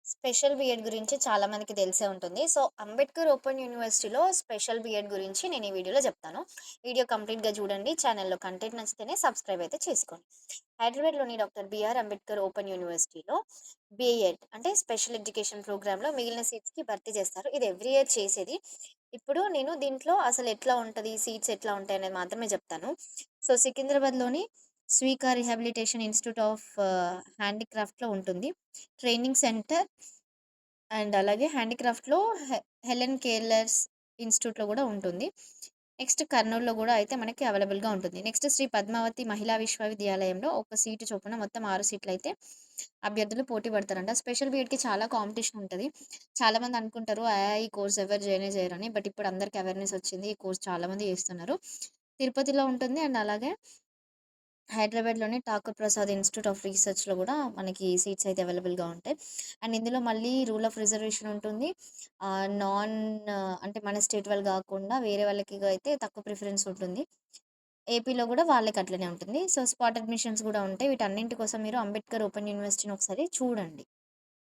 Special BEd గురించి చాలా మందికి తెలిసే ఉంటుంది. సో, అంబేద్కర్ ఓపెన్ యూనివర్సిటీలో స్పెషల్ బీఎడ్ గురించి నేను ఈ వీడియోలో చెప్తాను. వీడియో కంప్లీట్‌గా చూడండి. ఛానెల్‌లో కంటెంట్ నచ్చితేనే సబ్స్క్రైబ్ అయితే చేసుకోండి. హైదరాబాద్‌లోని డాక్టర్ బీఆర్ అంబేద్కర్ ఓపెన్ యూనివర్సిటీలో బీఎడ్ అంటే స్పెషల్ ఎడ్యుకేషన్ ప్రోగ్రామ్‌లో మిగిలిన సీట్స్‌కి భర్తీ చేస్తారు. ఇది ఎవ్రీ ఇయర్ చేసేది. ఇప్పుడు నేను దీంట్లో అసలు ఎట్లా ఉంటది, సీట్స్ ఎట్లా ఉంటాయనేది మాత్రమే చెప్తాను. సో, సికింద్రాబాద్‌లోని స్వీకా రిహాబిలిటేషన్ ఇన్‌స్టిట్యూట్ ఆఫ్ హ్యాండీక్రాఫ్ట్‌లో ఉంటుంది. ట్రైనింగ్ సెంటర్ అండ్ అలాగే హ్యాండీక్రాఫ్ట్‌లో హె హెలెన్ కేర్లర్స్ ఇన్‌స్టిట్యూట్‌లో గూడా ఉంటుంది. నెక్స్ట్ కర్నూల్‌లో గూడా అయితే మనకి అవైలబుల్‌గా ఉంటుంది. నెక్స్ట్ శ్రీ పద్మావతి మహిళా విశ్వవిద్యాలయంలో ఒక సీటు చొప్పున మొత్తం 6 సీట్లయితే అభ్యర్థులు పోటీ పడతారంట. స్పెషల్ బీఎడ్‌కి చాలా కాంపిటీషన్ ఉంటది. చాలామంది అనుకుంటారు ఈ కోర్స్ ఎవరు చేయనే చేయరని. బట్ ఇప్పుడు అందరికి అవేర్‌నెస్ వచ్చింది. ఈ కోర్స్ చాలామంది చేస్తున్నారు. తిరుపతిలో ఉంటుంది అండ్ అలాగే హైదరాబాద్‌లోని ఠాకూర్ ప్రసాద్ ఇన్‌స్టిట్యూట్ ఆఫ్ రీసెర్చ్‌లో గూడా మనకి సీట్స్ అయితే అవైలబుల్‌గా ఉంటాయి. అండ్ ఇందులో మళ్ళీ రూల్ ఆఫ్ రిజర్వేషన్ ఉంటుంది. నాన్ అంటే మన స్టేట్ వాళ్ళు గాకుండా వేరే వాళ్ళకి అయితే తక్కువ ప్రిఫరెన్స్ ఉంటుంది. ఏపీలో గూడా వాళ్ళకి అట్లనే ఉంటుంది. సో, స్పాట్ అడ్మిషన్స్ గూడా ఉంటాయి. వీటన్నింటి కోసం మీరు అంబేద్కర్ ఓపెన్ యూనివర్సిటీని ఒకసారి చూడండి.